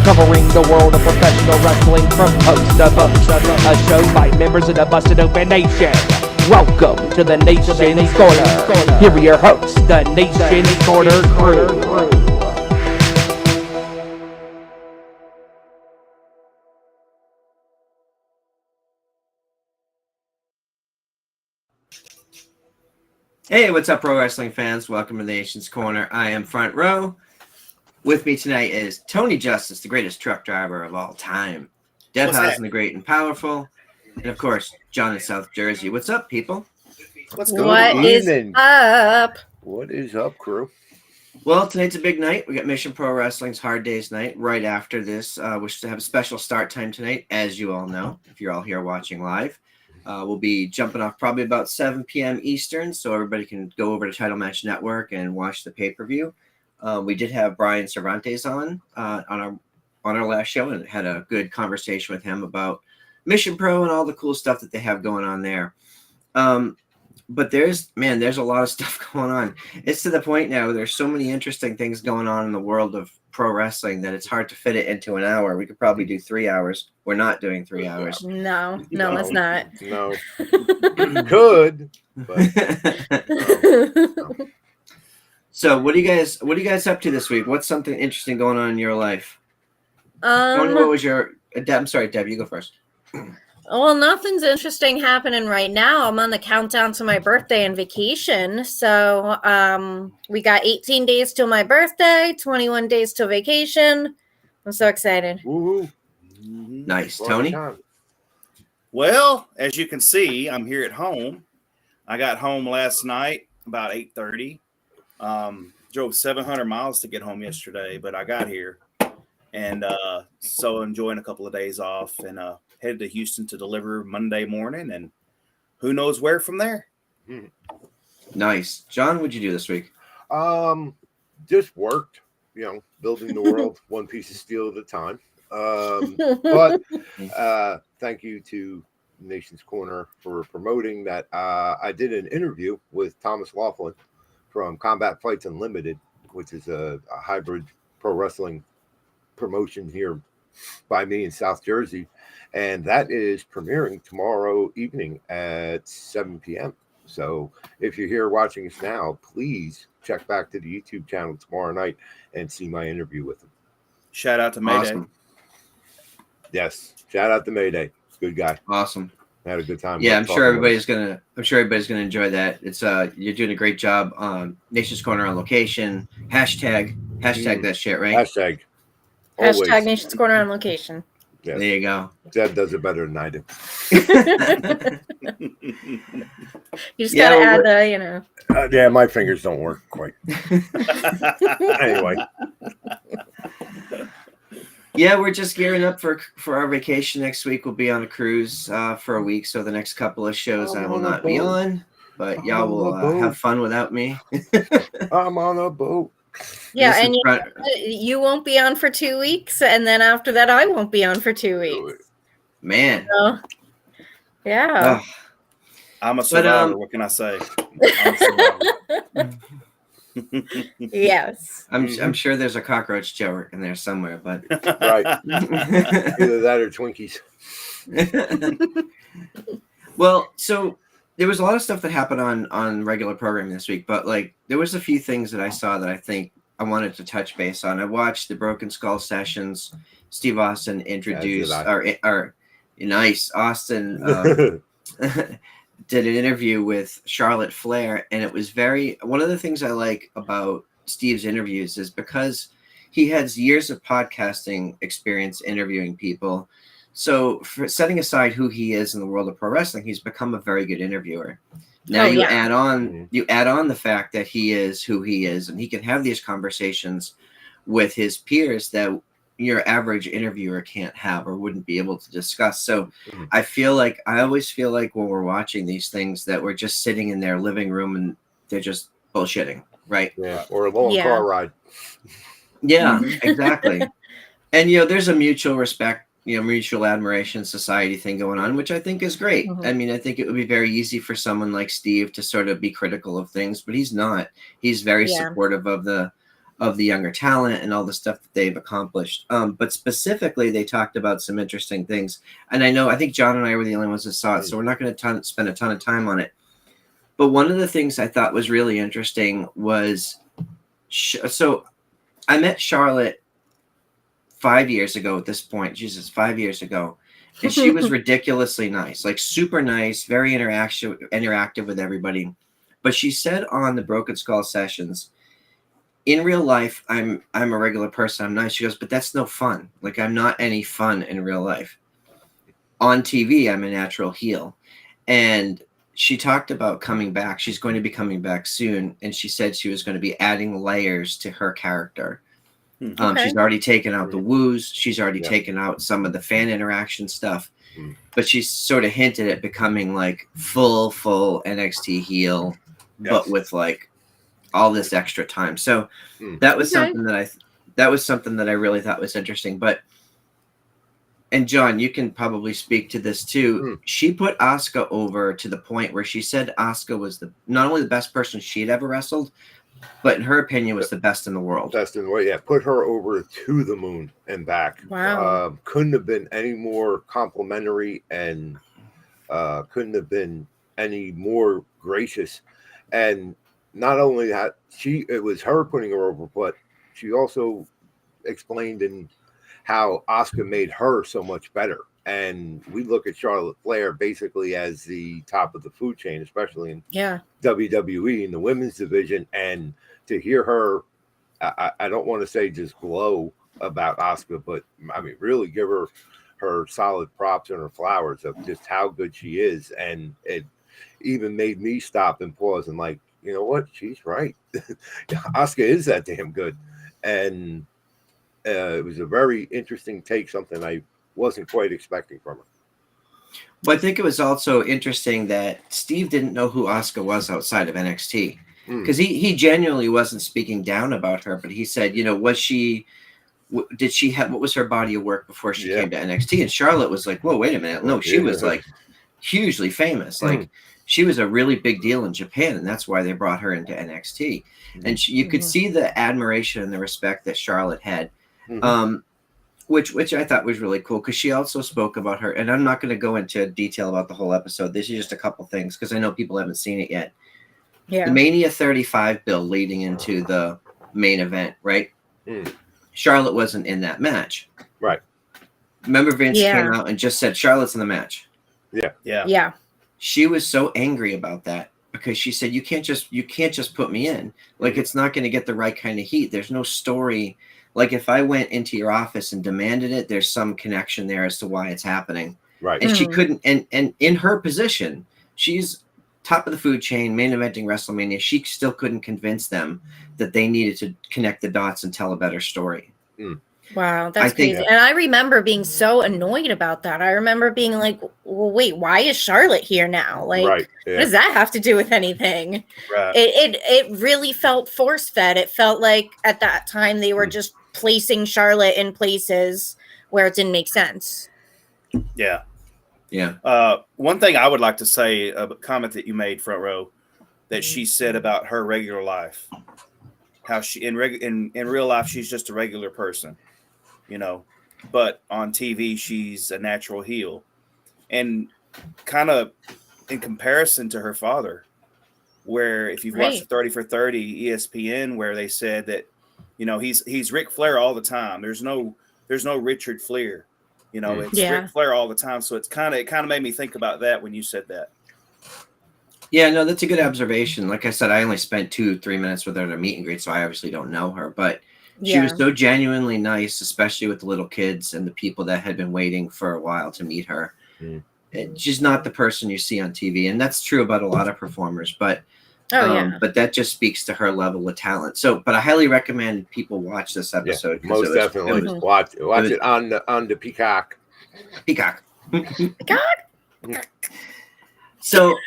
covering the world of professional wrestling from coast to coast. A show by members of the Busted Open Nation. Welcome to the Nation's Corner. Here are your hosts, the Nation's Corner crew. Hey, what's up, pro wrestling fans? Welcome to the Nation's Corner. I am Front Row. With me tonight is Tony Justice, the greatest truck driver of all time. Debhausen, the great and powerful. And, of course, John in South Jersey. What's up, people? What is up? What is up, crew? Well, tonight's a big night. We got Mission Pro Wrestling's Hard Days night right after this. We should have a special start time tonight, as you all know, if you're all here watching live. We'll be jumping off probably about 7 p.m. Eastern, so everybody can go over to Title Match Network and watch the pay-per-view. We did have Brian Cervantes on our last show and had a good conversation with him about Mission Pro and all the cool stuff that they have going on there. But there's a lot of stuff going on. It's to the point now, there's so many interesting things going on in the world of pro wrestling that it's hard to fit it into an hour. We could probably do 3 hours. We're not doing 3 hours. No, it's not. No. Could, but no. So what are you guys up to this week? What's something interesting going on in your life? What was your I'm sorry, Deb, you go first. Well, nothing's interesting happening right now. I'm on the countdown to my birthday and vacation. So we got 18 days till my birthday, 21 days till vacation. I'm so excited. Woo-hoo. Nice. Tony? Well, as you can see, I'm here at home. I got home last night about 8:30. Drove 700 miles to get home yesterday, but I got here. And so enjoying a couple of days off and headed to Houston to deliver Monday morning, and who knows where from there. Nice. John, what'd you do this week? Just worked, building the world one piece of steel at a time. But thank you to Nation's Corner for promoting that. I did an interview with Thomas Laughlin from Combat Fights Unlimited, which is a hybrid pro wrestling promotion here by me in South Jersey. And that is premiering tomorrow evening at 7 p.m. So if you're here watching us now, please check back to the YouTube channel tomorrow night and see my interview with him. Shout out to Mayday. Awesome. Yes. Shout out to Mayday. Good guy. Awesome. Had a good time. Yeah, I'm sure everybody's gonna enjoy that. It's you're doing a great job on Nation's Corner on location. Hashtag that shit, right? Hashtag Nation's Corner on location. Yes. There you go. Deb does it better than I do. You just gotta add the, yeah, my fingers don't work quite. Anyway. Yeah, we're just gearing up for our vacation next week. We'll be on a cruise for a week, so the next couple of shows I will not be on, but y'all will have fun without me. I'm on a boat. Yeah, and you won't be on for 2 weeks, and then after that, I won't be on for 2 weeks. Man. So, yeah. I'm a survivor. What can I say? I'm a survivor. Yes. I'm sure there's a cockroach joke in there somewhere, but right. Either that or Twinkies. Well, so there was a lot of stuff that happened on regular programming this week, but there was a few things that I saw that I think I wanted to touch base on. I watched the Broken Skull sessions. Steve Austin introduced Austin did an interview with Charlotte Flair, and it was one of the things I like about Steve's interviews is because he has years of podcasting experience interviewing people. So for setting aside who he is in the world of pro wrestling, he's become a very good interviewer. Now add on the fact that he is who he is, and he can have these conversations with his peers that your average interviewer can't have or wouldn't be able to discuss. So I always feel like when we're watching these things that we're just sitting in their living room and they're just bullshitting, right? Yeah, or a long car ride. Yeah, exactly. And there's a mutual respect, mutual admiration society thing going on, which I think is great. Mm-hmm. I mean, I think it would be very easy for someone like Steve to sort of be critical of things, but he's not. He's very supportive of the of the younger talent and all the stuff that they've accomplished. But specifically, they talked about some interesting things. And I think John and I were the only ones that saw it, so we're not going to spend a ton of time on it. But one of the things I thought was really interesting was, so I met Charlotte 5 years ago at this point. Jesus, 5 years ago. And she was ridiculously nice, like super nice, very interactive with everybody. But she said on the Broken Skull sessions, in real life, I'm a regular person. I'm nice. She goes, but that's no fun. Like, I'm not any fun in real life. On TV, I'm a natural heel. And she talked about coming back. She's going to be coming back soon. And she said she was going to be adding layers to her character. Okay. She's already taken out the woos. She's already taken out some of the fan interaction stuff. But she's sort of hinted at becoming like full NXT heel, but with like all this extra time. So that was something that I really thought was interesting. But, and John, you can probably speak to this too. She put Asuka over to the point where she said Asuka was not only the best person she'd ever wrestled, but in her opinion was the best in the world. Best in the world, yeah. Put her over to the moon and back. Wow. Couldn't have been any more complimentary, and couldn't have been any more gracious. And not only that, it was her putting her over, but she also explained in how Asuka made her so much better. And we look at Charlotte Flair basically as the top of the food chain, especially in WWE in the women's division. And to hear her, I don't want to say just glow about Asuka, but I mean, really give her solid props and her flowers of just how good she is. And it even made me stop and pause and like, you know what? She's right. Asuka is that damn good. And it was a very interesting take, something I wasn't quite expecting from her. But I think it was also interesting that Steve didn't know who Asuka was outside of NXT, because he genuinely wasn't speaking down about her, but he said, you know, what was her body of work before she came to NXT? And Charlotte was like, whoa, wait a minute. No, she was like hugely famous. Like she was a really big deal in Japan, and that's why they brought her into NXT. And you could see the admiration and the respect that Charlotte had. Which I thought was really cool, because she also spoke about her, and I'm not going to go into detail about the whole episode. This is just a couple things, because I know people haven't seen it yet. The Mania 35 bill leading into the main event, right? Charlotte wasn't in that match. Right. Remember Vince came out and just said, Charlotte's in the match. Yeah. She was so angry about that, because she said, you can't just put me in. Like, it's not going to get the right kind of heat. There's no story. Like, if I went into your office and demanded it, there's some connection there as to why it's happening. Right. And she couldn't, and in her position, she's top of the food chain, main eventing WrestleMania. She still couldn't convince them that they needed to connect the dots and tell a better story. Wow, that's crazy. And I remember being so annoyed about that. I remember being like, well, wait, why is Charlotte here now? Like, what does that have to do with anything? Right. It really felt force-fed. It felt like at that time they were just placing Charlotte in places where it didn't make sense. Yeah. Yeah. One thing I would like to say, a comment that you made, Front Row, that she said about her regular life, how she in real life she's just a regular person, you know, but on TV she's a natural heel, and kind of in comparison to her father, where if you've watched the 30 for 30 ESPN, where they said that, you know, he's Ric Flair all the time. There's no Richard Flair. You know, it's Ric Flair all the time. So it kind of made me think about that when you said that. Yeah, no, that's a good observation. Like I said, I only spent 2-3 minutes with her at a meet and greet, so I obviously don't know her. But she was so genuinely nice, especially with the little kids and the people that had been waiting for a while to meet her. She's not the person you see on TV, and that's true about a lot of performers. But but that just speaks to her level of talent. So, but I highly recommend people watch this episode. Yeah, most definitely watch it on the Peacock. Peacock. So,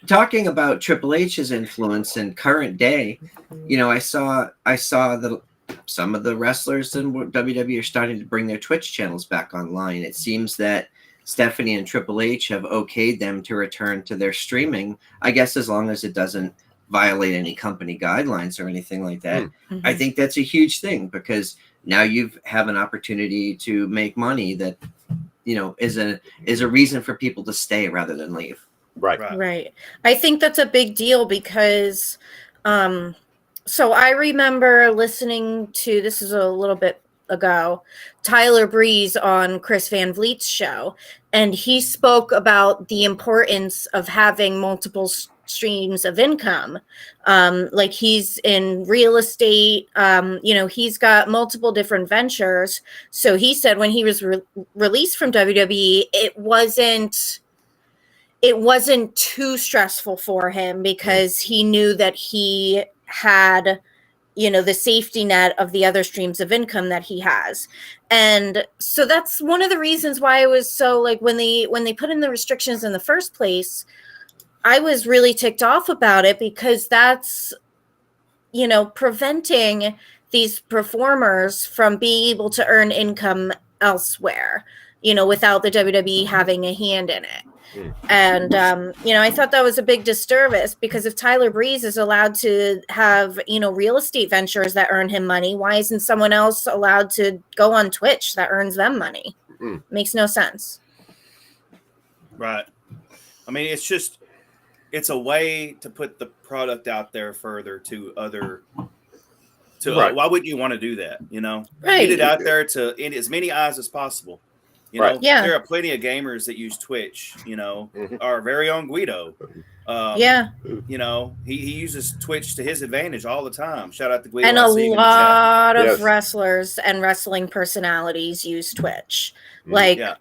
talking about Triple H's influence in current day, you know, I saw that some of the wrestlers in WWE are starting to bring their Twitch channels back online. It seems that Stephanie and Triple H have okayed them to return to their streaming, I guess, as long as it doesn't violate any company guidelines or anything like that. Mhm. I think that's a huge thing, because now you have an opportunity to make money that, you know, is a reason for people to stay rather than leave. Right. Right. I think that's a big deal because, so I remember listening to, this is a little bit ago, Tyler Breeze on Chris Van Vliet's show, and he spoke about the importance of having multiple streams of income. Like he's in real estate, you know, he's got multiple different ventures. So he said when he was released from WWE, it wasn't too stressful for him because he knew that he had, you know, the safety net of the other streams of income that he has. And so that's one of the reasons why I was so, like, when they put in the restrictions in the first place, I was really ticked off about it, because that's, you know, preventing these performers from being able to earn income elsewhere, you know, without the WWE having a hand in it. And, you know, I thought that was a big disservice, because if Tyler Breeze is allowed to have, you know, real estate ventures that earn him money, why isn't someone else allowed to go on Twitch that earns them money? Makes no sense. Right. I mean, it's a way to put the product out there further to other. Right. Why wouldn't you want to do that? You know, Right. get it out there in as many eyes as possible. You know, Yeah. there are plenty of gamers that use Twitch. You know, our very own Guido. Yeah. You know, he uses Twitch to his advantage all the time. Shout out to Guido. And I a see him in the chat. lot of Yes. wrestlers and wrestling personalities use Twitch. Like, Yeah.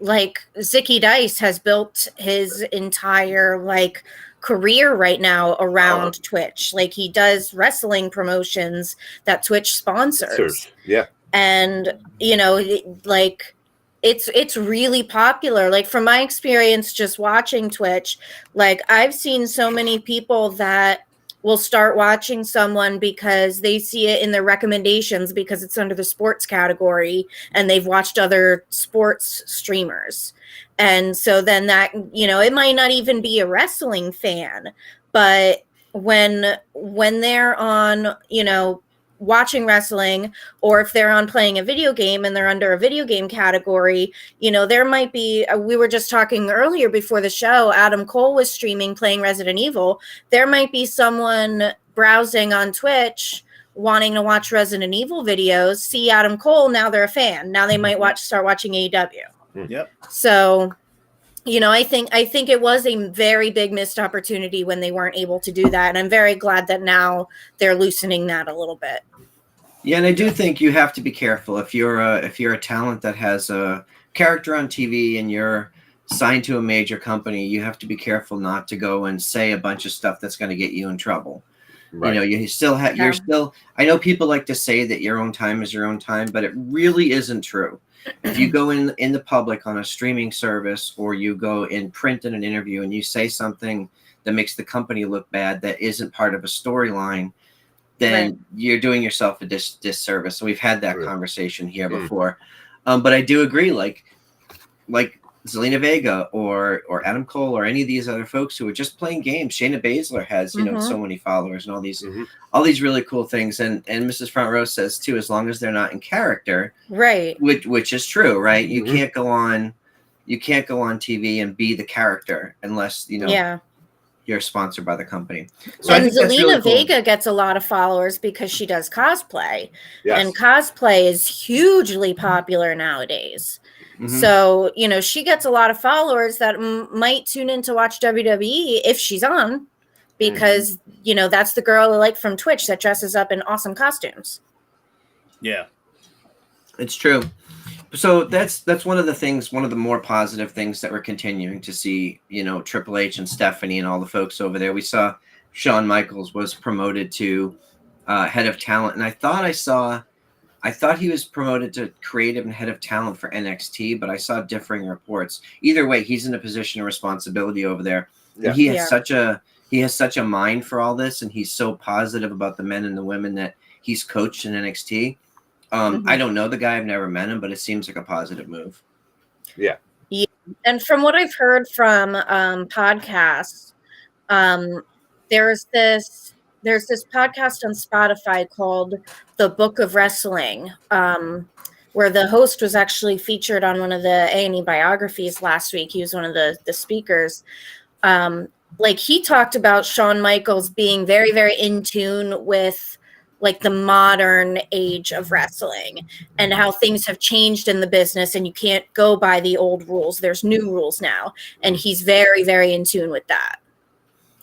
like Zicky Dice has built his entire, like, career right now around Twitch. Like, he does wrestling promotions that Twitch sponsors. Yeah. And, you know, like, it's really popular. Like, from my experience just watching Twitch, like, I've seen so many people that will start watching someone because they see it in their recommendations because it's under the sports category and they've watched other sports streamers. And so then that, you know, it might not even be a wrestling fan, but when they're on, you know, watching wrestling, or if they're on playing a video game and they're under a video game category, you know, there might be, we were just talking earlier before the show, Adam Cole was streaming playing Resident Evil. There might be someone browsing on Twitch wanting to watch Resident Evil videos, see Adam Cole, now they're a fan. Now they might start watching AEW. Yep. So, you know, I think it was a very big missed opportunity when they weren't able to do that. And I'm very glad that now they're loosening that a little bit. Yeah, and I do think you have to be careful if you're a talent that has a character on TV and you're signed to a major company. You have to be careful not to go and say a bunch of stuff that's going to get you in trouble. Right. You know, you still have. You're still. I know people like to say that your own time is your own time, but it really isn't true. If you go in the public on a streaming service, or you go in print in an interview and you say something that makes the company look bad, that isn't part of a storyline, then you're doing yourself a disservice. So we've had that conversation here before. But I do agree, like Zelina Vega or Adam Cole or any of these other folks who are just playing games. Shayna Baszler has, you know, so many followers and all these really cool things. And Mrs. Front Row says too, as long as they're not in character, which is true, right? You can't go on TV and be the character unless, you know, you're sponsored by the company. So and Zelina really cool. Vega gets a lot of followers because she does cosplay. And cosplay is hugely popular nowadays. So, you know, she gets a lot of followers that might tune in to watch WWE if she's on, because, you know, that's the girl I like from Twitch that dresses up in awesome costumes. Yeah. It's true. So that's one of the more positive things that we're continuing to see, you know, Triple H and Stephanie and all the folks over there. We saw Shawn Michaels was promoted to head of talent. And I thought he was promoted to creative and head of talent for NXT, but I saw differing reports. Either way, he's in a position of responsibility over there. Yeah. He has such a mind for all this, and he's so positive about the men and the women that he's coached in NXT. I don't know the guy, I've never met him, but it seems like a positive move. Yeah. And from what I've heard from podcasts, there's this podcast on Spotify called The Book of Wrestling, where the host was actually featured on one of the A&E biographies last week. He was one of the speakers. Like, he talked about Shawn Michaels being very, very in tune with like the modern age of wrestling and how things have changed in the business, and you can't go by the old rules. There's new rules now, and he's very, very in tune with that.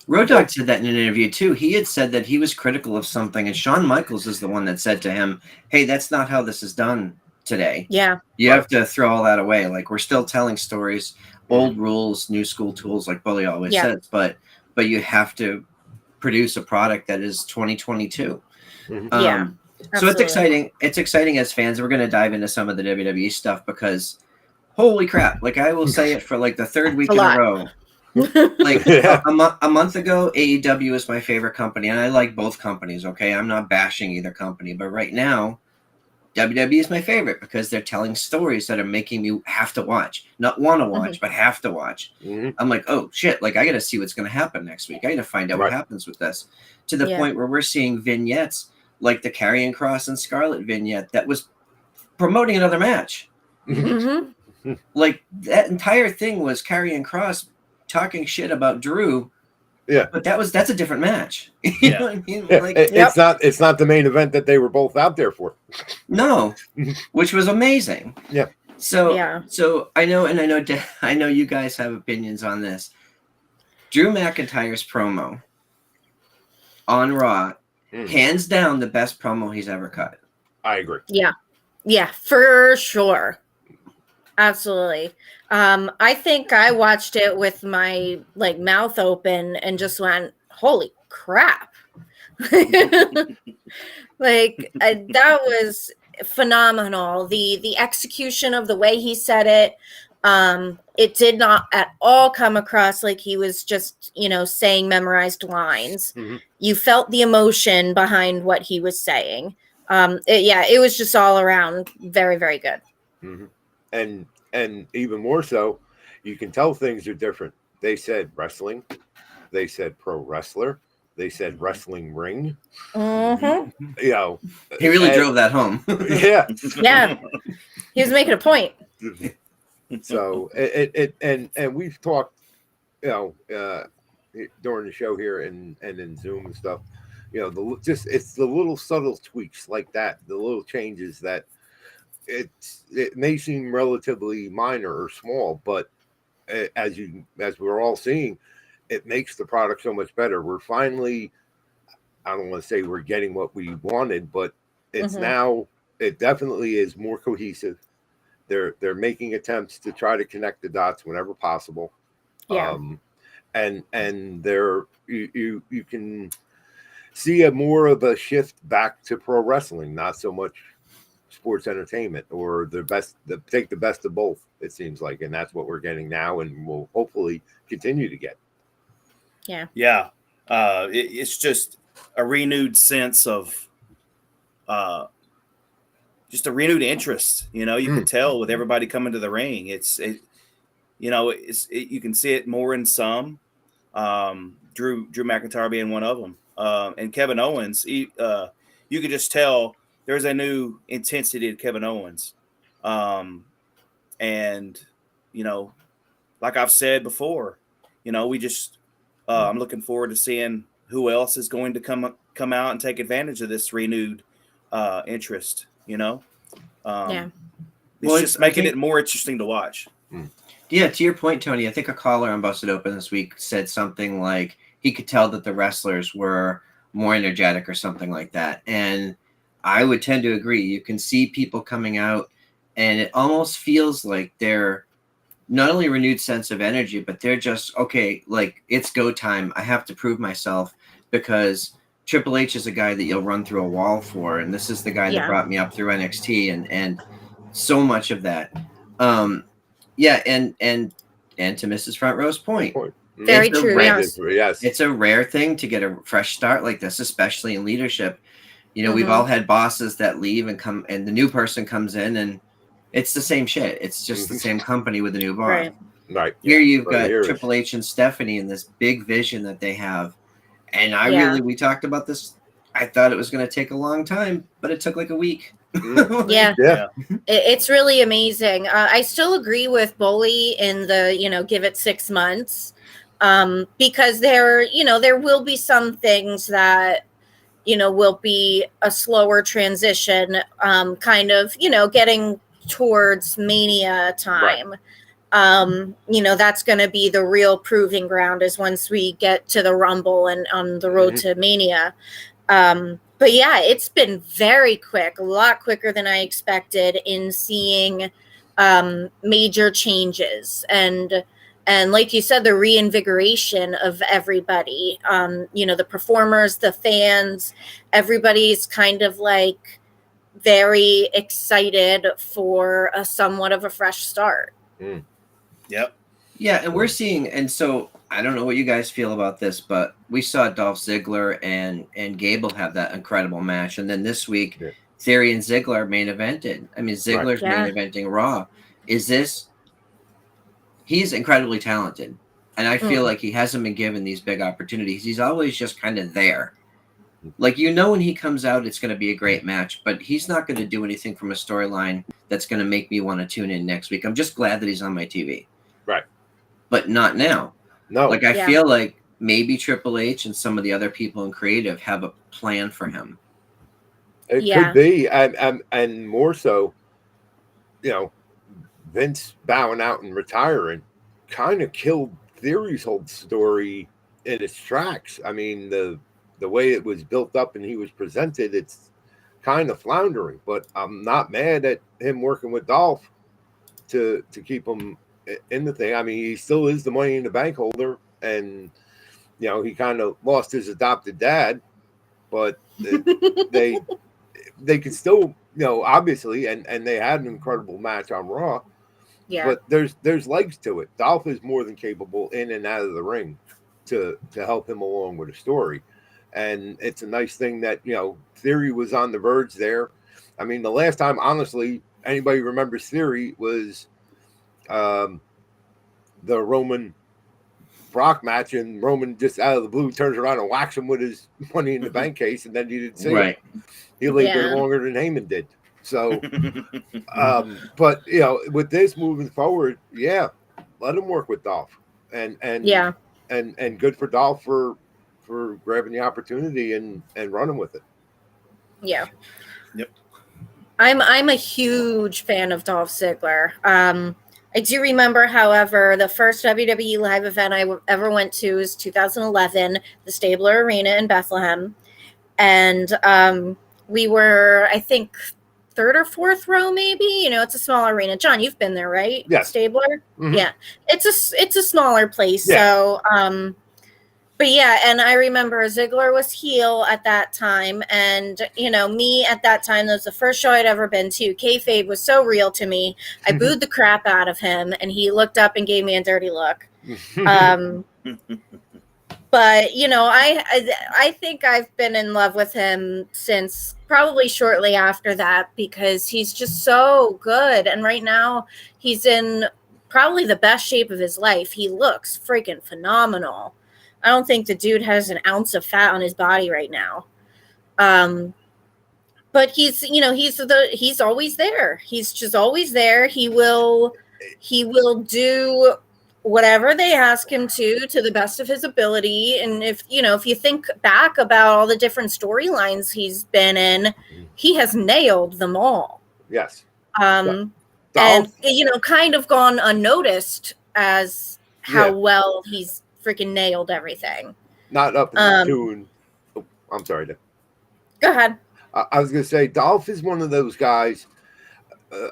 Road Dogg said that in an interview too. He had said that he was critical of something, and Shawn Michaels is the one that said to him, "Hey, that's not how this is done today. Yeah, You have to throw all that away. Like, we're still telling stories, old rules, new school tools, like Bully always says, but you have to produce a product that is 2022." yeah. So it's exciting. It's exciting as fans. We're going to dive into some of the WWE stuff because, holy crap! Like, I will say it for like the third week in a row. Like a month ago, AEW is my favorite company, and I like both companies. Okay, I'm not bashing either company, but right now, WWE is my favorite because they're telling stories that are making me have to watch, not want to watch, but have to watch. I'm like, oh shit! Like, I got to see what's going to happen next week. I got to find out what happens with this. To the point where we're seeing vignettes like the Karrion Kross and Scarlett vignette that was promoting another match. Like, that entire thing was Karrion Kross talking shit about Drew. Yeah, but that's a different match. You know what I mean? Like, it's not the main event that they were both out there for. No, which was amazing. Yeah. So I know you guys have opinions on this. Drew McIntyre's promo on Raw, hands down, the best promo he's ever cut. I agree. Yeah, for sure. Absolutely. I think I watched it with my like mouth open and just went, holy crap. That was phenomenal. The execution of the way he said it, it did not at all come across like he was just, saying memorized lines. You felt the emotion behind what he was saying. It was just all around very, very good. And even more so, you can tell things are different. They said wrestling, they said pro wrestler, they said wrestling ring. He really drove that home. Yeah, he was making a point. So and we've talked, during the show here and in Zoom and stuff. It's the little subtle tweaks like that, the little changes that. It may seem relatively minor or small, but as we're all seeing, it makes the product so much better. We're finally, I don't want to say we're getting what we wanted, but it's now, it definitely is more cohesive. They're making attempts to try to connect the dots whenever possible. And there you can see a more of a shift back to pro wrestling, not so much sports entertainment, or take the best of both, it seems like, and that's what we're getting now, and we'll hopefully continue to get. It's just a renewed sense of just a renewed interest. You can tell with everybody coming to the ring. You can see it more in some. Drew McIntyre being one of them, and Kevin Owens. You could just tell there's a new intensity to Kevin Owens. And, like I've said before, we just, I'm looking forward to seeing who else is going to come out and take advantage of this renewed interest, It's just making it more interesting to watch. Yeah, to your point, Tony, I think a caller on Busted Open this week said something like he could tell that the wrestlers were more energetic or something like that. And I would tend to agree. You can see people coming out, and it almost feels like they're not only a renewed sense of energy, but they're just, okay, like, it's go time. I have to prove myself because Triple H is a guy that you'll run through a wall for, and this is the guy that brought me up through NXT and so much of that. And to Mrs. Front Row's point. Very true. Yes. It's a rare thing to get a fresh start like this, especially in leadership. We've all had bosses that leave and come, and the new person comes in, and it's the same shit. It's just the same company with a new boss. Right. Here you've got Triple H and Stephanie and this big vision that they have, And we talked about this. I thought it was going to take a long time, but it took like a week. Yeah. Yeah. It's really amazing. I still agree with Bully in the, give it 6 months. Because there will be some things that, will be a slower transition, kind of, getting towards Mania time. That's going to be the real proving ground is once we get to the Rumble and on the road to Mania. But yeah, it's been very quick, a lot quicker than I expected in seeing major changes and like you said, the reinvigoration of everybody, the performers, the fans, everybody's kind of like very excited for a somewhat of a fresh start. Yep. Yeah, and we're seeing, and so I don't know what you guys feel about this, but we saw Dolph Ziggler and Gable have that incredible match, and then this week, Theory and Ziggler main evented. I mean, Ziggler's main eventing Raw. He's incredibly talented, and I feel like he hasn't been given these big opportunities. He's always just kind of there. Like, when he comes out, it's going to be a great match, but he's not going to do anything from a storyline that's going to make me want to tune in next week. I'm just glad that he's on my TV. Right. But not now. No. Like, I feel like maybe Triple H and some of the other people in creative have a plan for him. It could be. And more so, Vince bowing out and retiring kind of killed Theory's whole story in its tracks. I mean, the way it was built up and he was presented, it's kind of floundering. But I'm not mad at him working with Dolph to keep him in the thing. I mean, he still is the Money in the Bank holder, and he kind of lost his adopted dad, but they could still, obviously, and they had an incredible match on Raw. Yeah. But there's legs to it. Dolph is more than capable in and out of the ring to help him along with a story. And it's a nice thing that, Theory was on the verge there. I mean, the last time, honestly, anybody remembers Theory was the Roman Brock match, and Roman just out of the blue turns around and whacks him with his Money in the Bank case, and then you didn't see it. He laid there longer than Heyman did. So, but with this moving forward, let him work with Dolph, and good for Dolph for grabbing the opportunity and running with it. Yeah. Yep. I'm a huge fan of Dolph Ziggler. I do remember, however, the first WWE live event I ever went to was 2011, the Stabler Arena in Bethlehem, and we were, I think, third or fourth row, maybe. It's a small arena. John, you've been there, right? Yeah. Stabler. Mm-hmm. Yeah, it's a smaller place. Yeah. So, but yeah, and I remember Ziggler was heel at that time, and me at that time, that was the first show I'd ever been to. Kayfabe was so real to me. I booed the crap out of him, and he looked up and gave me a dirty look. But I think I've been in love with him since probably shortly after that, because he's just so good, and right now he's in probably the best shape of his life. He looks freaking phenomenal. I don't think the dude has an ounce of fat on his body right now. But he's always there. He's just always there. He will do whatever they ask him to the best of his ability. And if you think back about all the different storylines he's been in, he has nailed them all. Yes. And kind of gone unnoticed as how well he's freaking nailed everything. Not up in tune. I'm sorry. Go ahead. I was going to say Dolph is one of those guys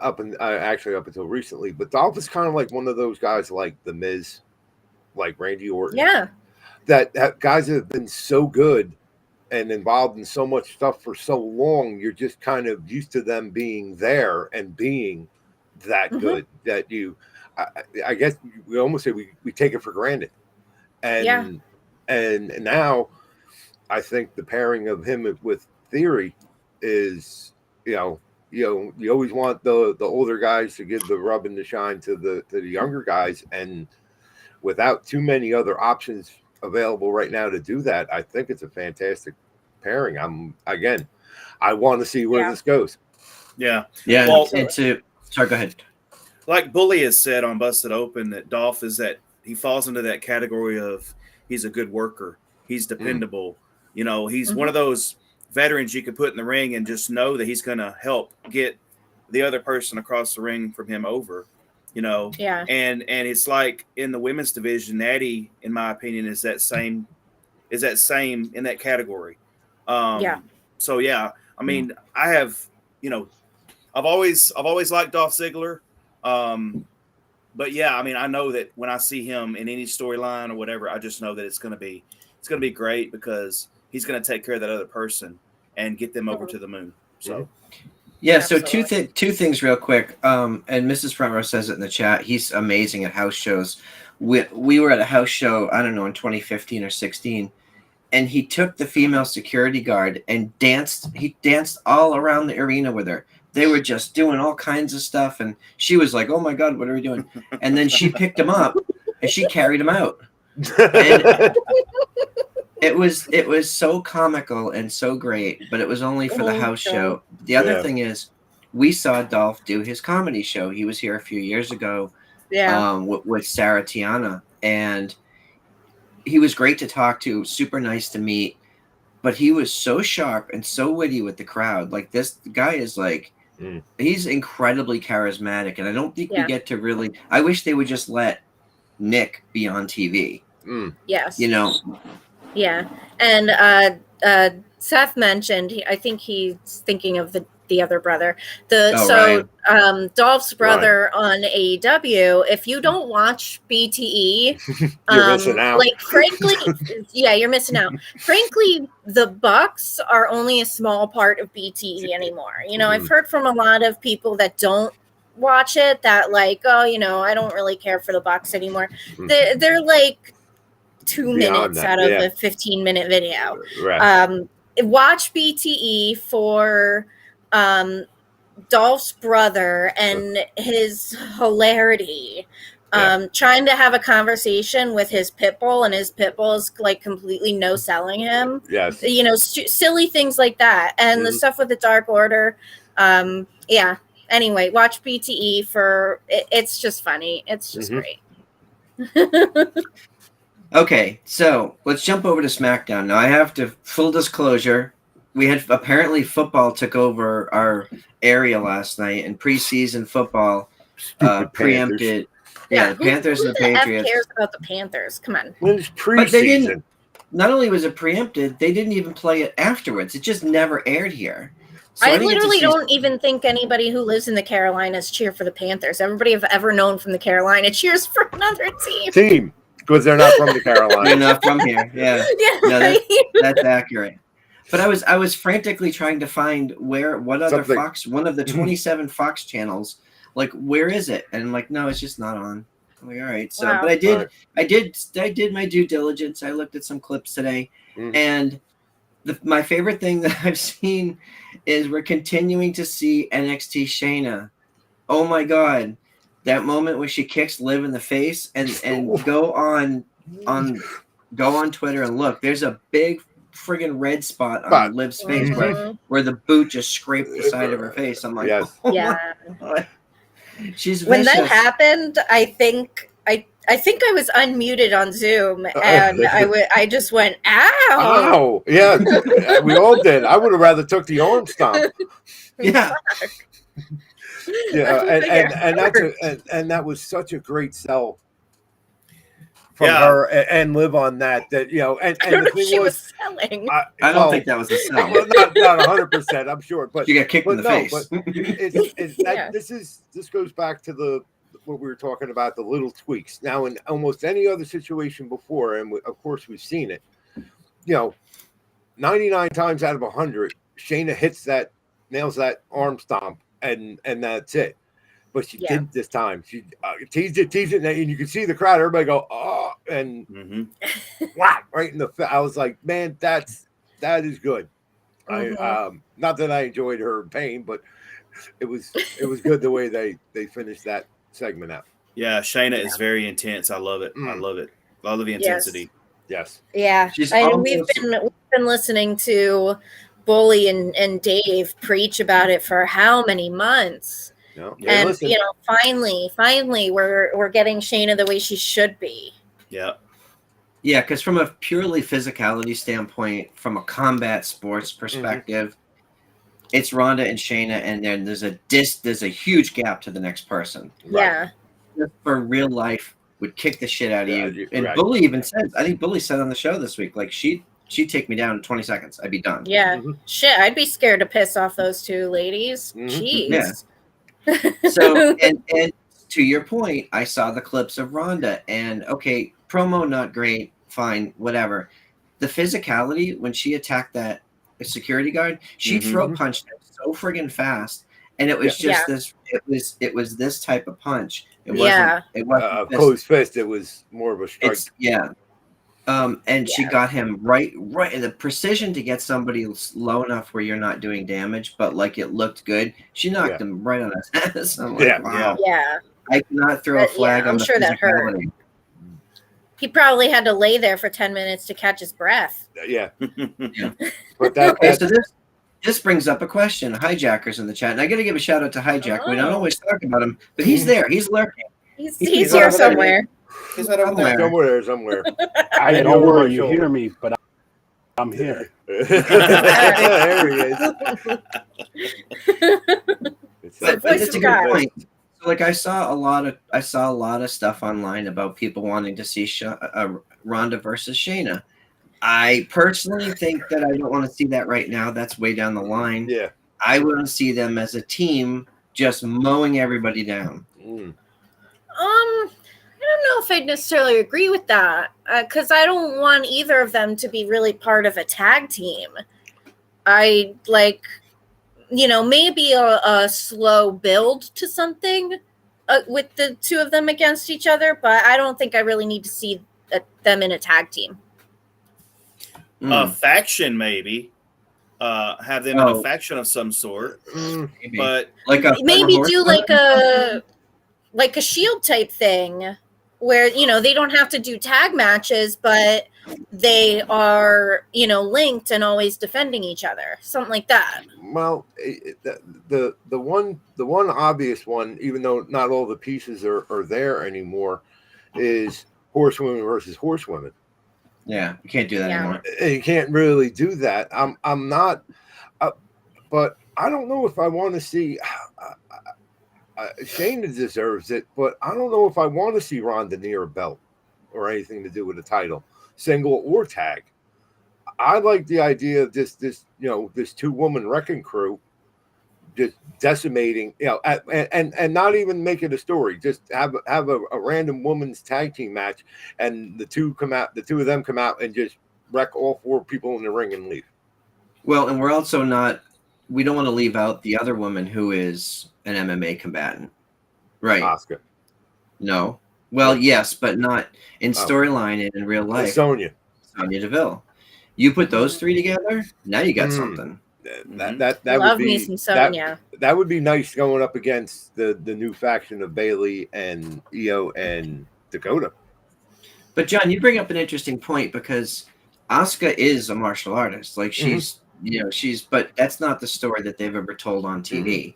up until recently, but Dolph is kind of like one of those guys like The Miz, like Randy Orton. Yeah. That guys that have been so good and involved in so much stuff for so long, you're just kind of used to them being there and being that good that I guess we almost say we take it for granted. And now I think the pairing of him with Theory is, you always want the older guys to give the rub and the shine to the younger guys, and without too many other options available right now to do that, I think it's a fantastic pairing. I want to see where this goes. Yeah. Yeah. Well, sorry, go ahead. Like Bully has said on Busted Open, that Dolph he falls into that category of he's a good worker. He's dependable. You know, he's one of those veterans you could put in the ring and just know that he's going to help get the other person across the ring from him over, you know? Yeah. And it's like in the women's division, Natty, in my opinion, is that same in that category. So yeah, I mean, I have, you know, I've always liked Dolph Ziggler. But yeah, I mean, I know that when I see him in any storyline or whatever, I just know that it's going to be great because he's going to take care of that other person and get them over to the moon. So, yeah. So two things real quick. And Mrs. Front Row says it in the chat. He's amazing at house shows. We were at a house show, I don't know, in 2015 or 16, and he took the female security guard and danced. He danced all around the arena with her. They were just doing all kinds of stuff, and she was like, "Oh my God, what are we doing?" And then she picked him up and she carried him out. And it was so comical and so great, but it was only for the house show. The other thing is, we saw Dolph do his comedy show. He was here a few years ago, with Sarah Tiana, and he was great to talk to, super nice to meet. But he was so sharp and so witty with the crowd. Like, this guy is like, he's incredibly charismatic, and I don't think we get to really. I wish they would just let Nick be on TV. Yes. You know. Yeah, and Seth mentioned. I think he's thinking of the other brother. Dolph's brother on AEW. If you don't watch BTE, you're missing out. Like, frankly, you're missing out. Frankly, the Bucks are only a small part of BTE anymore. You know, I've heard from a lot of people that don't watch it that like, oh, you know, I don't really care for the Bucks anymore. They're like 2 minutes out of a 15-minute video. Right. Watch BTE for Dolph's brother and his hilarity. Trying to have a conversation with his pit bull, and his pit bull is like completely no selling him. Yes. You know, silly things like that. And the stuff with the Dark Order. Anyway, watch BTE for it's just funny. It's just great. Okay, so let's jump over to SmackDown. Now, I have to, full disclosure, we had apparently football took over our area last night, and preseason football preempted. The Panthers and the Patriots. Who cares about the Panthers? Come on. When it's preseason. But they didn't. Not only was it preempted, they didn't even play it afterwards. It just never aired here. So I literally don't even think anybody who lives in the Carolinas cheer for the Panthers. Everybody I've ever known from the Carolina cheers for another team. Because they're not from the Carolinas. They're not from here. Yeah. No, that's accurate. But I was frantically trying to find one of the 27 Fox channels, like, where is it? And I'm like, no, it's just not on. I'm like, all right. So, but I did my due diligence. I looked at some clips today, and my favorite thing that I've seen is we're continuing to see NXT Shayna. Oh my God. That moment where she kicks Liv in the face, and go on Twitter and look. There's a big friggin' red spot on Liv's face where the boot just scraped the side of her face. I'm like, she's vicious. When that happened, I think I was unmuted on Zoom, and I just went, ow! Ow! Yeah, we all did. I would have rather took the arm stomp. Yeah. Yeah, and that was such a great sell from her and Liv on that. You know, and I don't the know thing if she was selling. I don't think that was a sell. Well, not 100%, I'm sure, but she got kicked in the face. But this goes back to what we were talking about, the little tweaks. Now, in almost any other situation before, and of course we've seen it, you know, 99 times out of 100, Shayna nails that arm stomp. And that's it. But she didn't this time. She teased it, and you could see the crowd. Everybody go, oh, and whack right in the face. I was like, man, that is good. Not that I enjoyed her pain, but it was good the way they finished that segment out. Yeah, Shayna is very intense. I love it. I love it. I love the intensity. Yes. Yeah, She's we've almost- been listening to Bully and Dave preach about it for how many months, No. and listen, you know, finally, we're getting Shayna the way she should be. Yeah. Yeah, because from a purely physicality standpoint, from a combat sports perspective, it's Ronda and Shayna, and then there's a huge gap to the next person. Yeah, Just for real life, would kick the shit out of you. And right. Bully even said, I think Bully said on the show this week, like she'd take me down in 20 seconds. I'd be done. yeah. Mhm. Shit, I'd be scared to piss off those two ladies. Mhm. Jeez. So and to your point, I saw the clips of Ronda, and okay, promo not great, fine, whatever. The physicality when she attacked that security guard, she Mhm. throat punched him so friggin' fast, and it was just Yeah. this. It was this type of punch. It Yeah. wasn't. It wasn't this- closed fist. It was more of a strike. yeah. And she Yeah. got him right, and the precision to get somebody low enough where you're not doing damage, but like it looked good. She knocked him right on his ass. I'm like, Yeah. wow. Yeah. I cannot throw a But, yeah, flag on I'm the sure that hurt. physicality. He probably had to lay there for 10 minutes to catch his breath. Yeah. Yeah. But that, Okay, that so this brings up a question. Hijackers in the chat, and I got to give a shout out to Hijack. We don't Oh. always talk about him, but he's there. He's lurking. He's He's here over there. somewhere. Is that over there? somewhere. I Yeah, don't over worry, my you shoulder. hear me, but I'm here. There he is. It's But voice it's a of good God. point. So, like I saw a lot of stuff online about people wanting to see Ronda versus Shayna. I personally think that I don't want to see that right now. That's way down the line. Yeah. I want to see them as a team just mowing everybody down. Mm. I don't know if I'd necessarily agree with that because I don't want either of them to be really part of a tag team. I like, you know, maybe a slow build to something with the two of them against each other, but I don't think I really need to see them in a tag team. A faction, maybe. Have them in a faction of some sort. Maybe. But Like a Maybe former do horsewoman? like a Shield type thing where, you know, they don't have to do tag matches, but they are, you know, linked and always defending each other, something like that. Well, the one obvious one, even though not all the pieces are there anymore, is horsewomen versus horsewomen. Yeah, you can't do that Yeah. anymore. You can't really do that. I'm not, but I don't know if I want to see. Shayna deserves it, but I don't know if I want to see Ronda near a belt or anything to do with a title, single or tag. I like the idea of this 2-woman wrecking crew just decimating, and not even make it a story. Just have a random woman's tag team match, and the two of them come out and just wreck all 4 people in the ring and leave. Well, and we're also we don't want to leave out the other woman who is an MMA combatant. Right. Asuka. No. Well, yes, but not in storyline and in real life. Sonya Deville. You put those 3 together, now you got something. That Love would be me some Sonya. That would be nice going up against the new faction of Bayley and Io and Dakota. But John, you bring up an interesting point because Asuka is a martial artist. Like she's but that's not the story that they've ever told on TV.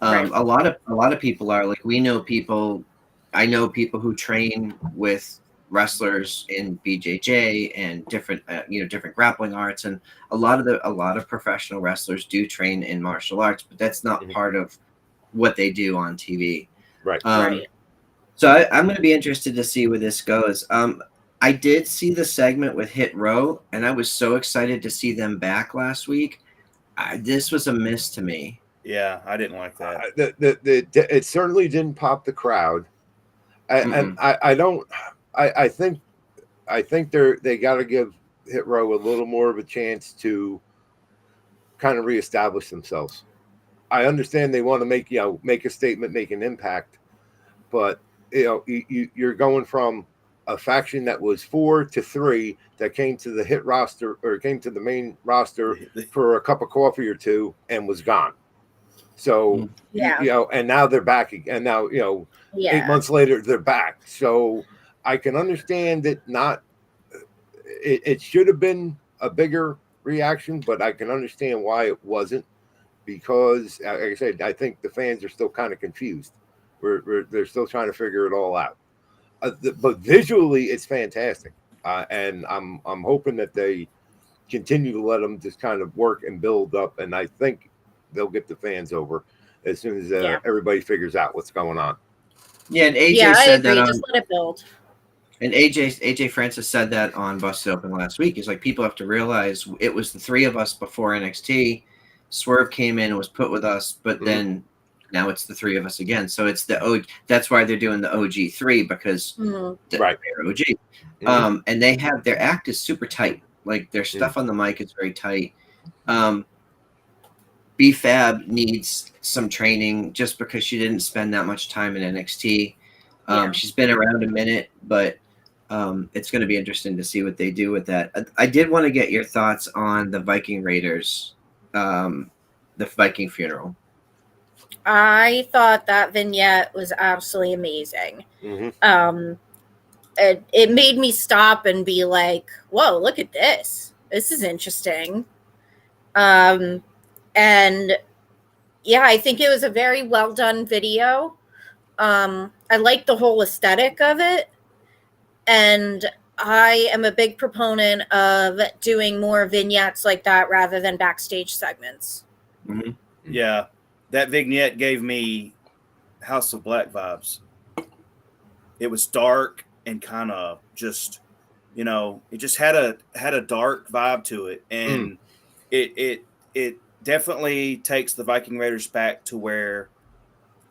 Right. A lot of people are like, I know people who train with wrestlers in BJJ and different grappling arts, and a lot of professional wrestlers do train in martial arts, but that's not part of what they do on TV. Right. Right. So I'm going to be interested to see where this goes. I did see the segment with Hit Row, and I was so excited to see them back last week. This was a miss to me. yeah, I didn't like that. It certainly didn't pop the crowd, and I think they got to give Hit Row a little more of a chance to kind of reestablish themselves. I understand they want to make a statement, make an impact, but you're going from a faction that was 4 to 3 that came to the hit roster or came to the main roster for a cup of coffee or 2 and was gone. So and now they're back again. Now 8 months later they're back. So I can understand that it should have been a bigger reaction, but I can understand why it wasn't, because, like I said, I think the fans are still kind of confused. They're still trying to figure it all out. But visually, it's fantastic, and I'm hoping that they continue to let them just kind of work and build up, and I think they'll get the fans over as soon as everybody figures out what's going on. Yeah, and AJ I said agree. that. Just let it build. And AJ Francis said that on Busted Open last week. He's like, people have to realize it was the three of us before NXT. Swerve came in and was put with us, but then now it's the three of us again. So it's that's why they're doing the OG3, because they're OG. And they have their act is super tight. Like their stuff on the mic is very tight. B-Fab needs some training just because she didn't spend that much time in NXT. She's been around a minute, but it's going to be interesting to see what they do with that. I did want to get your thoughts on the Viking Raiders, the Viking funeral. I thought that vignette was absolutely amazing. It made me stop and be like, whoa, look at this. This is interesting. And yeah, I think it was a very well done video. I like the whole aesthetic of it. And I am a big proponent of doing more vignettes like that rather than backstage segments. Yeah, that vignette gave me House of Black vibes. It was dark and kind of just, it just had a dark vibe to it, and it definitely takes the Viking Raiders back to where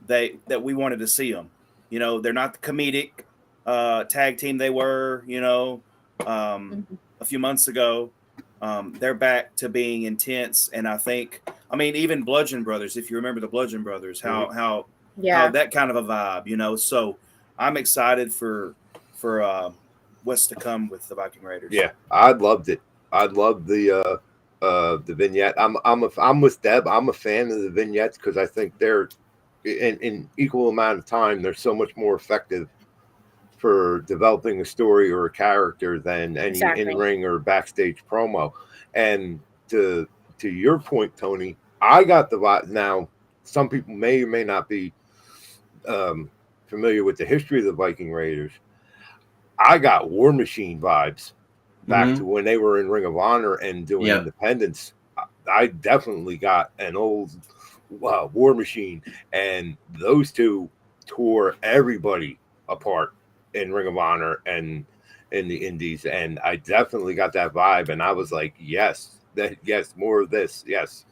that we wanted to see them. They're not the comedic tag team they were, a few months ago. They're back to being intense, and I think, even Bludgeon Brothers, if you remember the Bludgeon Brothers, how that kind of a vibe, So I'm excited for what's to come with the Viking Raiders. Yeah, I loved it. I loved the vignette. I'm with Deb. I'm a fan of the vignettes because I think they're in equal amount of time. They're so much more effective for developing a story or a character than any in-ring or backstage promo. And to your point, Tony, I got the vibe. Now, some people may or may not be familiar with the history of the Viking Raiders. I got War Machine vibes back to when they were in Ring of Honor and doing independence. I definitely got an old War Machine, and those two tore everybody apart in Ring of Honor and in the Indies, and I definitely got that vibe, and I was like, yes, more of this, yes.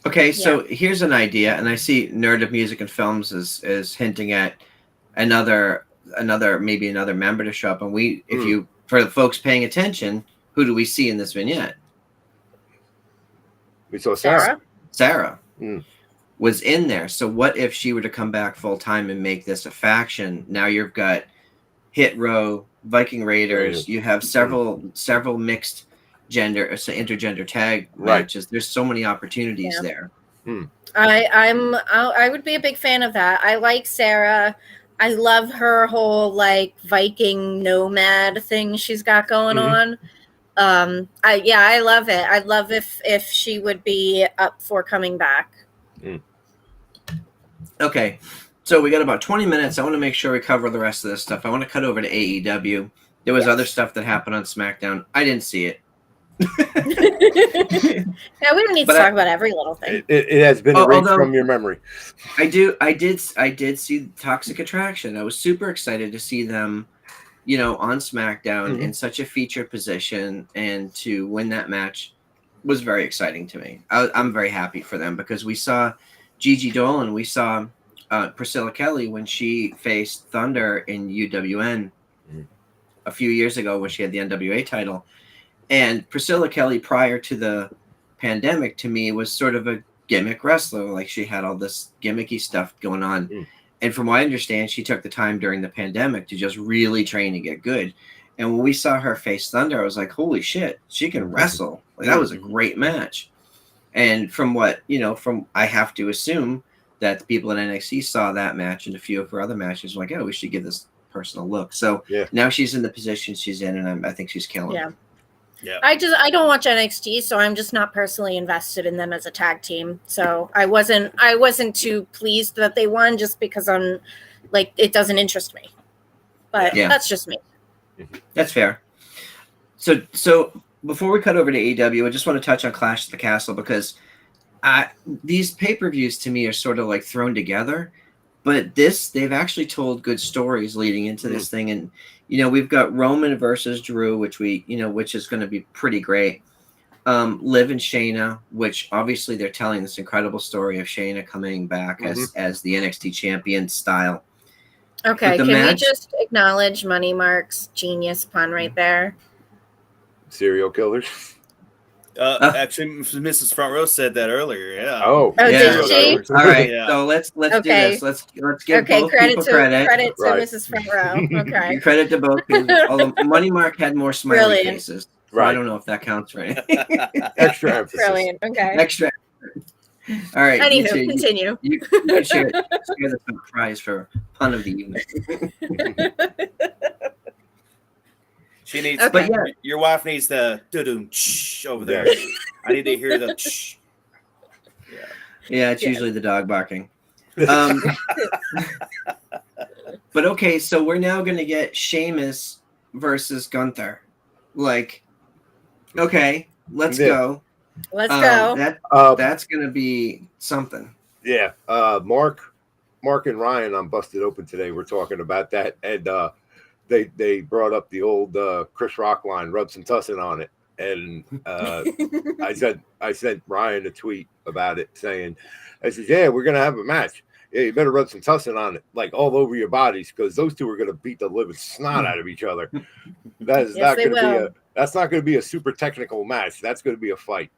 Okay, so here's an idea, and I see Nerd of Music and Films is hinting at another member to show up, and if you, for the folks paying attention, who do we see in this vignette? We saw Sarah. Sarah was in there. So what if she were to come back full time and make this a faction? Now you've got Hit Row, Viking Raiders. You have several mixed gender, intergender tag matches. There's so many opportunities there. I would be a big fan of that. I like Sarah. I love her whole Viking nomad thing she's got going on. I love it. I'd love if she would be up for coming back. Okay, so we got about 20 minutes. I want to make sure we cover the rest of this stuff. I want to cut over to AEW. There was other stuff that happened on SmackDown. I didn't see it. Yeah, we don't need to talk about every little thing. It has been erased from your memory. I did see Toxic Attraction. I was super excited to see them, on SmackDown in such a featured position, and to win that match was very exciting to me. I'm very happy for them because we saw Gigi Dolan, we saw Priscilla Kelly when she faced Thunder in UWN a few years ago when she had the NWA title. And Priscilla Kelly, prior to the pandemic, to me was sort of a gimmick wrestler. Like she had all this gimmicky stuff going on. And from what I understand, she took the time during the pandemic to just really train and get good. And when we saw her face Thunder, I was like, holy shit, she can wrestle. Like, that was a great match. And from what, I have to assume that the people at NXT saw that match and a few of her other matches, like, oh, we should give this personal look. So now she's in the position she's in, and I think she's killing it. Yeah. I don't watch NXT, so I'm just not personally invested in them as a tag team. So I wasn't too pleased that they won, just because I'm like, it doesn't interest me. But that's just me. That's fair. So before we cut over to AEW, I just want to touch on Clash at the Castle, because these pay-per-views to me are sort of like thrown together, but they've actually told good stories leading into this thing. And we've got Roman versus Drew, which is going to be pretty great. Liv and Shayna, which obviously they're telling this incredible story of Shayna coming back as the NXT champion style. Okay, can we just acknowledge Money Mark's genius pun right there? Serial killers. Actually, Mrs. Front Row said that earlier. Yeah. Oh, did she? All right, so let's do this. Let's give both people credit. Credit to Mrs. Front Row. Okay. Credit to both people. Although Money Mark had more smiley faces, so I don't know if that counts for anything. Extra emphasis. Brilliant. Okay. Extra. All right. Anywho, continue. You share the prize for pun of the evening. She needs, but your wife needs the doo-doo over there. I need to hear the. Yeah, it's usually the dog barking. But okay, so we're now going to get Sheamus versus Gunther. Like, okay, let's go. Let's go. That's going to be something. Yeah, Mark and Ryan on Busted Open today were talking about that, and they brought up the old Chris Rock line, "Rub some tussin on it," and I sent Ryan a tweet about it saying, I said, "Yeah, we're gonna have a match. Yeah, you better rub some tussin on it, like all over your bodies, because those two are gonna beat the living snot out of each other." That is that's not gonna be a super technical match. That's gonna be a fight.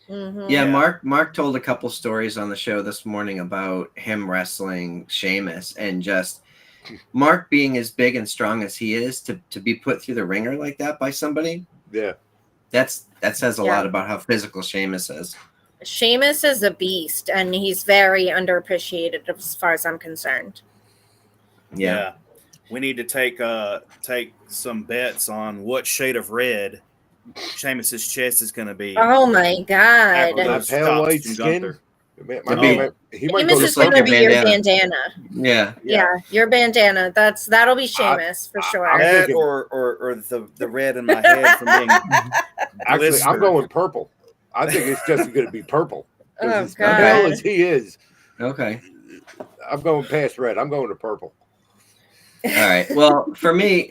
Mm-hmm. Yeah, Mark told a couple stories on the show this morning about him wrestling Sheamus, and just Mark being as big and strong as he is, to be put through the ringer like that by somebody. Yeah, that says a lot about how physical Sheamus is. Sheamus is a beast, and he's very underappreciated as far as I'm concerned. Yeah. We need to take some bets on what shade of red Sheamus's chest is going to be. Oh my god! Pale white skin. Sheamus is going to be your bandana. Yeah, your bandana. That'll be Sheamus for sure. That or the red in my head from being. Actually, I'm going purple. I think it's just going to be purple. Oh as pale as he is. Okay. I'm going past red. I'm going to purple. All right. Well, for me,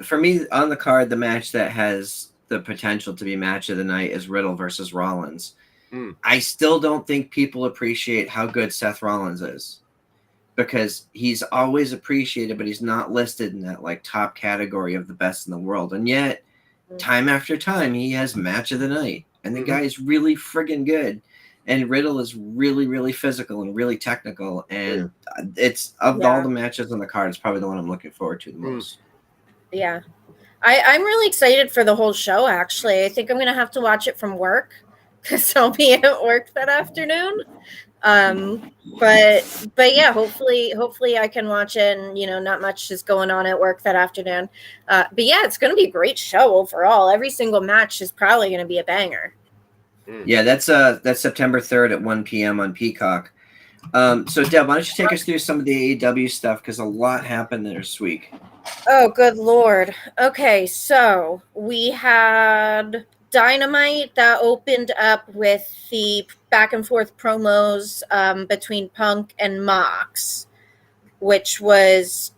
on the card, the match that has the potential to be match of the night is Riddle versus Rollins. I still don't think people appreciate how good Seth Rollins is, because he's always appreciated, but he's not listed in that like top category of the best in the world. And yet, time after time, he has match of the night, and the guy is really friggin' good. And Riddle is really, really physical and really technical. And it's of all the matches on the card, it's probably the one I'm looking forward to the most. Yeah. I'm really excited for the whole show, actually. I think I'm going to have to watch it from work, because I'll be at work that afternoon. But yeah, hopefully I can watch it, and, not much is going on at work that afternoon. But yeah, it's going to be a great show overall. Every single match is probably going to be a banger. Yeah, that's September 3rd at 1 p.m. on Peacock. So Deb, why don't you take us through some of the AEW stuff, because a lot happened this week. Oh, good Lord. Okay, so we had Dynamite that opened up with the back and forth promos between Punk and Mox, which was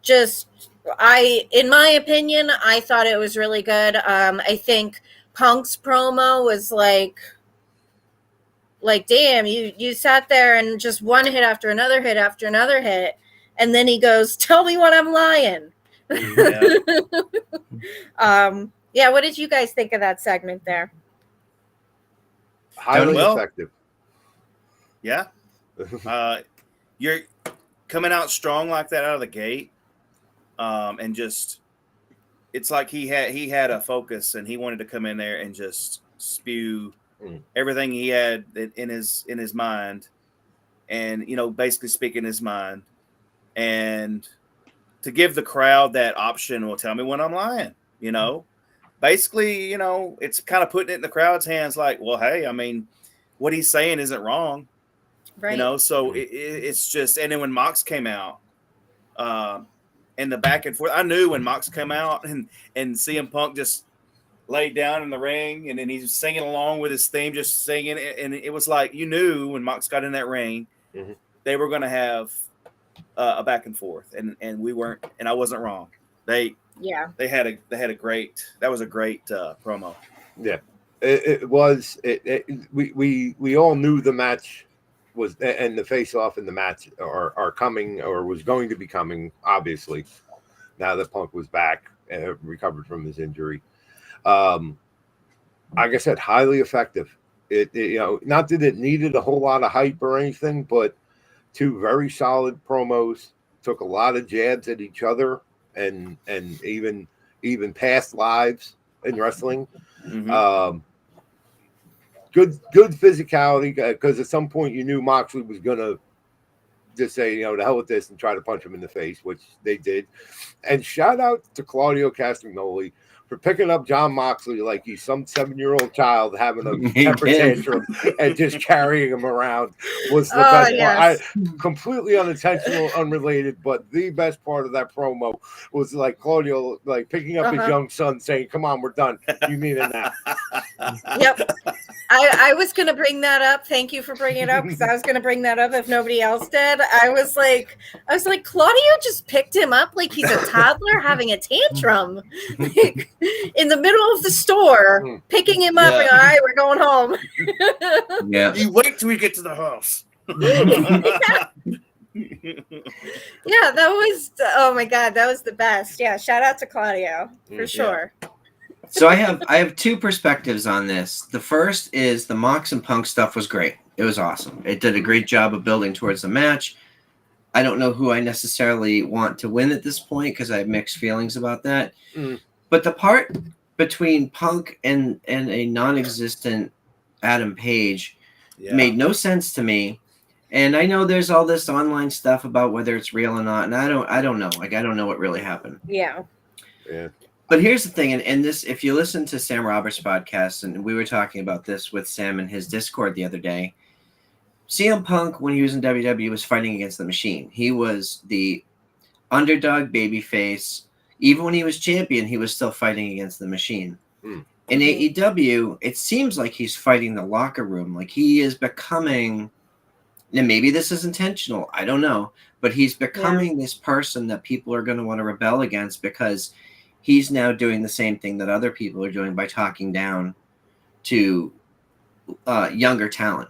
in my opinion, I thought it was really good. I think Punk's promo was like, damn, you sat there and just one hit after another hit after another hit, and then he goes, "Tell me when I'm lying." Yeah, what did you guys think of that segment there? Highly effective. Yeah. You're coming out strong like that out of the gate, and just it's like he had a focus, and he wanted to come in there and just spew everything he had in his mind, and basically speak in his mind, and to give the crowd that option will tell me when I'm lying, you know. Basically, you know, it's kind of putting it in the crowd's hands like, well, hey, I mean, what he's saying isn't wrong. Right. You know, so it's just, and then when Mox came out, and the back and forth, I knew when Mox came out and CM Punk just laid down in the ring and then he's singing along with his theme, just singing. And it was like, you knew when Mox got in that ring, they were going to have a back and forth, and we weren't, and I wasn't wrong. They had a great, that was a great promo. Yeah, it was. We all knew the match was, and the face off in the match are coming, or was going to be coming. Obviously, now that Punk was back and recovered from his injury, like I said, highly effective. It you know, not that it needed a whole lot of hype or anything, but two very solid promos. Took a lot of jabs at each other, and even past lives in wrestling. Good physicality, because at some point you knew Moxley was gonna just say, you know, to hell with this and try to punch him in the face, which they did. And shout out to Claudio Castagnoli for picking up John Moxley like he's some 7-year-old child having a temper tantrum and just carrying him around was the best part. Completely unintentional, unrelated, but the best part of that promo was like Claudio like picking up his young son saying, "Come on, we're done. You mean it now." Yep. I was going to bring that up. Thank you for bringing it up, because I was going to bring that up if nobody else did. I was like, Claudio just picked him up like he's a toddler having a tantrum, like, in the middle of the store, picking him up. And, all right, we're going home. Yeah. You wait till we get to the house. Yeah, that was, oh my God, that was the best. Yeah, shout out to Claudio for sure. So I have two perspectives on this. The first is the Mox and Punk stuff was great. It was awesome. It did a great job of building towards the match. I don't know who I necessarily want to win at this point because I have mixed feelings about that. But the part between Punk and a non-existent Adam Page made no sense to me. And I know there's all this online stuff about whether it's real or not, and I don't know. Like, I don't know what really happened. Yeah. But here's the thing, and this, if you listen to Sam Roberts' podcast, and we were talking about this with Sam in his Discord the other day, CM Punk, when he was in WWE, was fighting against the Machine. He was the underdog babyface. Even when he was champion, he was still fighting against the Machine. In AEW, it seems like he's fighting the locker room. Like, he is becoming, and maybe this is intentional, I don't know, but he's becoming this person that people are going to want to rebel against because he's now doing the same thing that other people are doing by talking down to younger talent.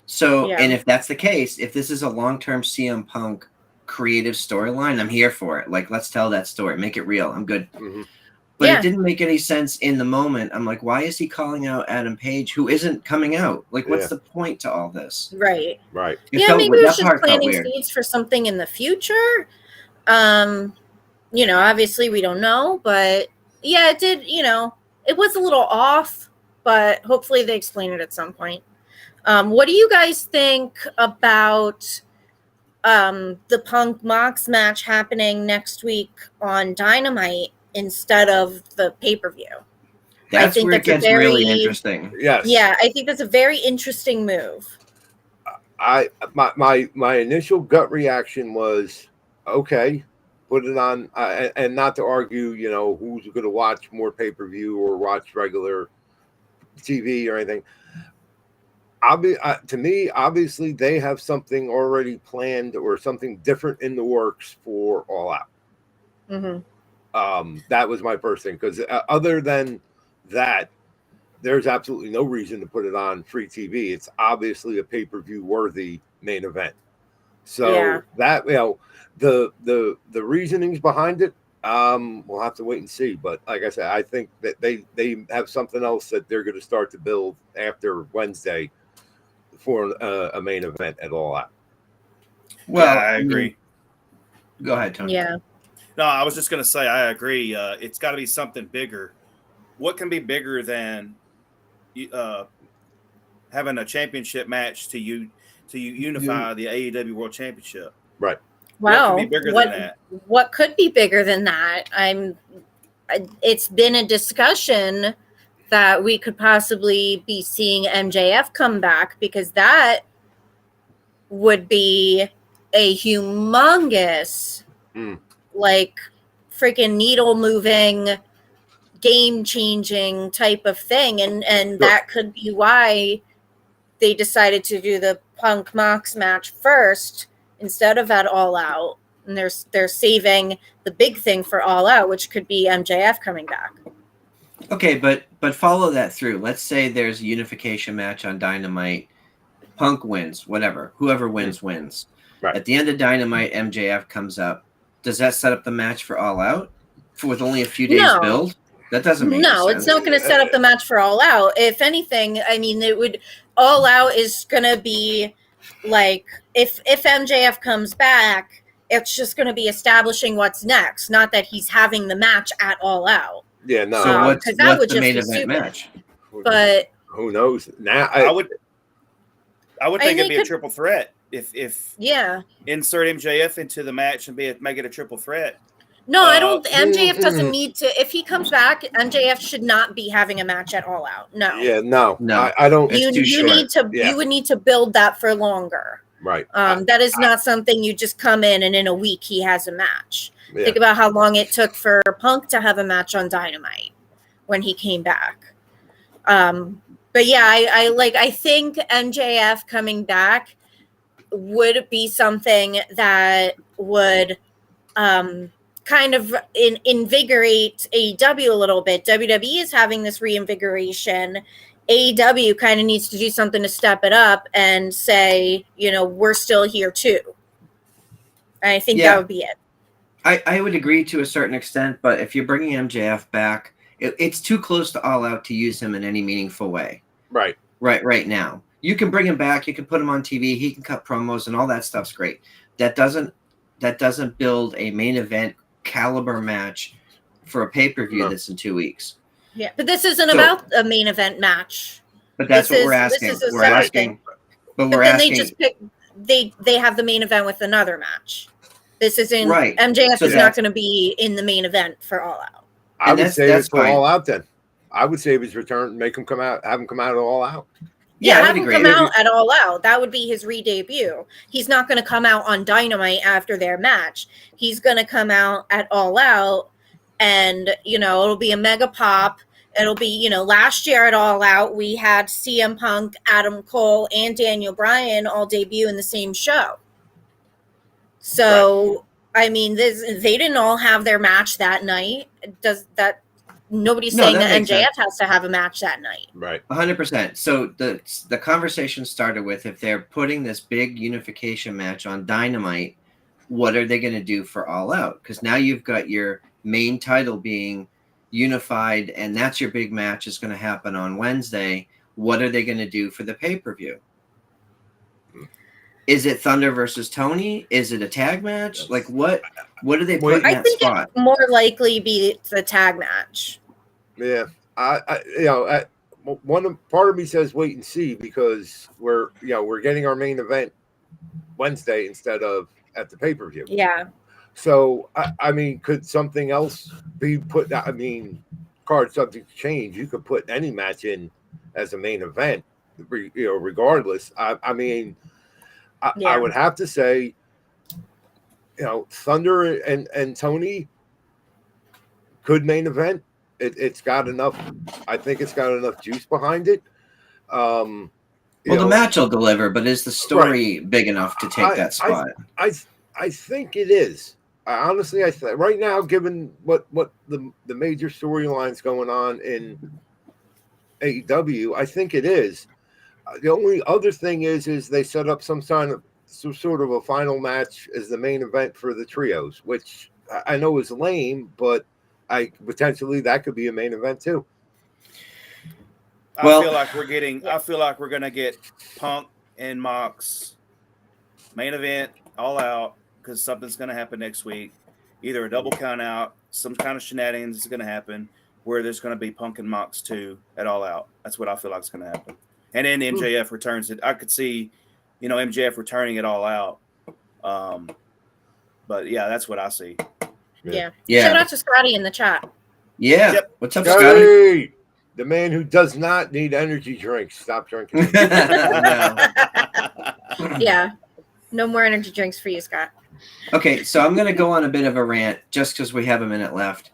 So, and if that's the case, if this is a long-term CM Punk creative storyline, I'm here for it. Like, let's tell that story. Make it real. I'm good. But it didn't make any sense in the moment. I'm like, why is he calling out Adam Page, who isn't coming out? Like, what's the point to all this? Right. Yeah, maybe it was just planting seeds for something in the future. You know, obviously we don't know, but yeah, it did, you know, it was a little off, but hopefully they explain it at some point. What do you guys think about the Punk Mox match happening next week on Dynamite instead of the pay-per-view? That's where it gets really interesting. Yes. Yeah, I think that's a very interesting move. My initial gut reaction was, okay, put it on, and not to argue, you know, who's going to watch more pay-per-view or watch regular TV or anything. To me, obviously, they have something already planned or something different in the works for All Out. That was my first thing, because other than that, there's absolutely no reason to put it on free TV. It's obviously a pay-per-view worthy main event. So that, you know, the reasonings behind it, we'll have to wait and see. But like I said, I think that they have something else that they're going to start to build after Wednesday for a main event at All Out. Well, I agree. Go ahead, Tony. Yeah. No, I was just going to say I agree. It's got to be something bigger. What can be bigger than having a championship match to unify the AEW World Championship? Right. Wow. What could be bigger than that? What could be bigger than that? It's been a discussion that we could possibly be seeing MJF come back, because that would be a humongous, like, freaking needle moving, game changing type of thing, and that could be why they decided to do the Punk Mox match first instead of at All Out, and they're saving the big thing for All Out, which could be MJF coming back. Okay, but follow that through. Let's say there's a unification match on Dynamite. Punk wins, whatever. Whoever wins, wins. Right. At the end of Dynamite, MJF comes up. Does that set up the match for All Out with only a few days build? That doesn't make No, sense. it's not going to set up the match for All Out. If anything, I mean, it would. All Out is going to be like, if MJF comes back, it's just going to be establishing what's next. Not that he's having the match at All Out. Yeah, no. So what's would the just main be event stupid. match? But who knows? Now I would think it'd be could- a triple threat if yeah, insert MJF into the match and make it a triple threat. no, I don't. MJF doesn't need to. If he comes back, MJF should not be having a match at All Out. No. Yeah, no. No. I don't. It's too You short. need to. Yeah. You would need to build that for longer. Right. That is not something you just come in and in a week he has a match. Yeah. Think about how long it took for Punk to have a match on Dynamite when he came back. But yeah, I think MJF coming back would be something that would kind of invigorate AEW a little bit. WWE is having this reinvigoration. AEW kind of needs to do something to step it up and say, we're still here too. And I think that would be it. I would agree to a certain extent, but if you're bringing MJF back, it's too close to All Out to use him in any meaningful way. Right. Right now. You can bring him back, you can put him on TV, he can cut promos, and all that stuff's great. That doesn't build a main event caliber match for a pay-per-view that's in 2 weeks. Yeah, but this isn't about a main event match. But that's what we're asking. We're asking. But we're asking. They just pick. They have the main event with another match. This isn't right. MJF is not going to be in the main event for All Out. I would say it's for All Out then. I would save his return, make him come out, have him come out at All Out. Yeah, have him come out at All Out. That would be his re-debut. He's not going to come out on Dynamite after their match. He's going to come out at All Out, and it'll be a mega pop. It'll be, last year at All Out, we had CM Punk, Adam Cole, and Daniel Bryan all debut in the same show. So, right. I mean, they didn't all have their match that night. Nobody's saying that MJF has to have a match that night. Right. 100%. So the conversation started with, if they're putting this big unification match on Dynamite, what are they going to do for All Out? Because now you've got your main title being unified, and that's your big match is going to happen on Wednesday. What are they going to do for the pay-per-view? Is it Thunder versus Tony? Is it a tag match? Like what do they put in that spot? I think it more likely be the tag match. Yeah, part of me says wait and see, because we're getting our main event Wednesday instead of at the pay-per-view. Yeah. So I mean, could something else be put? I mean, card subject to change. You could put any match in as a main event, regardless. I mean, I would have to say, Thunder and Tony could main event. It's got enough. I think it's got enough juice behind it. The match will deliver, but is the story big enough to take that spot? I think it is. Honestly, right now, given what the major storylines going on in AEW, I think it is. The only other thing is they set up some sort of a final match as the main event for the trios, which I know is lame, but potentially that could be a main event too. I feel like we're gonna get Punk and Mox main event All Out, because something's gonna happen next week. Either a double count out, some kind of shenanigans is gonna happen where there's gonna be Punk and Mox too at All Out. That's what I feel like is gonna happen. And then MJF returns it. I could see, MJF returning it All Out. But yeah, that's what I see. Yeah. Yeah. Shout out to Scotty in the chat. Yeah. Yep. What's up, Scotty? Scotty, the man who does not need energy drinks. Stop drinking. No. Yeah. No more energy drinks for you, Scott. Okay, so I'm going to go on a bit of a rant just because we have a minute left.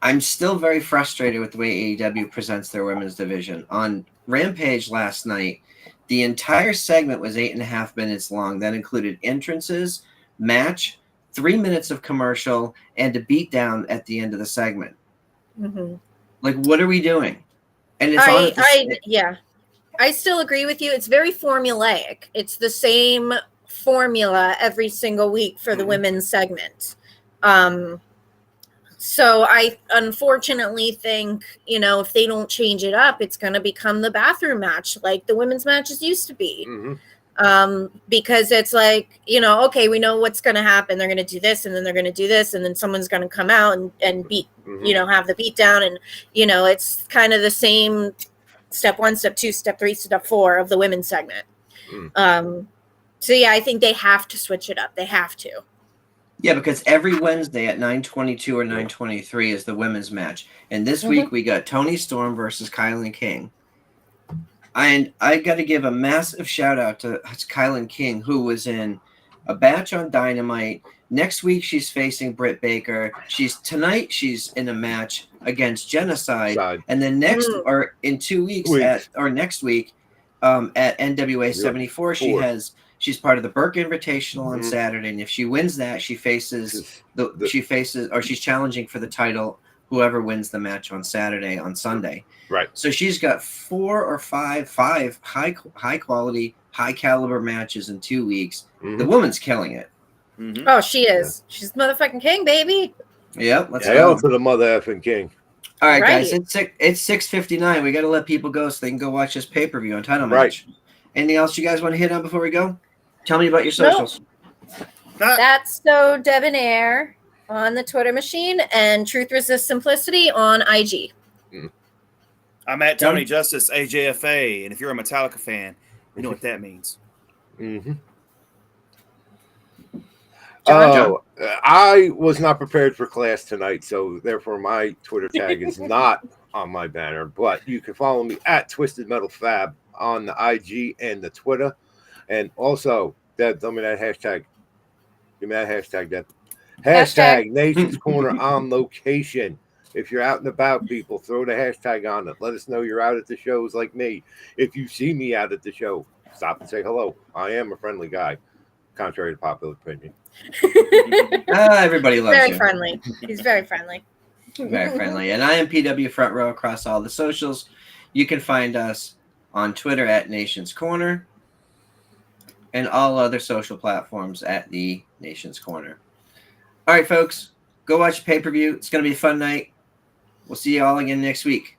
I'm still very frustrated with the way AEW presents their women's division. On Rampage last night, the entire segment was 8.5 minutes long. That included entrances, match, 3 minutes of commercial, and a beatdown at the end of the segment. Mm-hmm. Like, what are we doing? And it's yeah. I still agree with you. It's very formulaic. It's the same formula every single week for the women's segment. So I unfortunately think, if they don't change it up, it's going to become the bathroom match like the women's matches used to be. Because it's like, okay, we know what's going to happen. They're going to do this, and then they're going to do this, and then someone's going to come out and beat, have the beat down. And, it's kind of the same step 1, step 2, step 3, step 4 of the women's segment. So yeah, I think they have to switch it up. They have to. Yeah, because every Wednesday at 9:22 or 9:23 is the women's match. And this week we got Toni Storm versus Kylan King. And I got to give a massive shout out to Kylan King, who was in a match on Dynamite. Next week she's facing Britt Baker. Tonight she's in a match against Genocide. And then in 2 weeks next week at NWA 74 she's part of the Burke Invitational on Saturday, and if she wins that, she's challenging for the title. Whoever wins the match on Sunday. Right. So she's got 4 or 5 high quality, high caliber matches in 2 weeks. The woman's killing it. Oh, she is. Yeah. She's motherfucking king, baby. Yep. Let's go to the mother effing king. All right, guys. It's 6:59. We got to let people go so they can go watch this pay-per-view on title match. Anything else you guys want to hit on before we go? Tell me about your socials. That's So Debonair on the Twitter machine and Truth Resist Simplicity on IG. I'm at Tony Justice AJFA, and if you're a Metallica fan, you know what that means. John. I was not prepared for class tonight, so therefore my Twitter tag is not on my banner. But you can follow me at Twisted Metal Fab on the IG and the Twitter. And also, Deb, tell me that hashtag. Give me that hashtag, Deb. Hashtag Nation's Corner on location. If you're out and about, people, throw the hashtag on it. Let us know you're out at the shows like me. If you see me out at the show, stop and say hello. I am a friendly guy, contrary to popular opinion. Everybody loves you. Very friendly. He's very friendly. Very friendly. And I am PW Front Row across all the socials. You can find us on Twitter at Nation's Corner and all other social platforms at the Nation's Corner. All right, folks, go watch pay-per-view. It's going to be a fun night. We'll see you all again next week.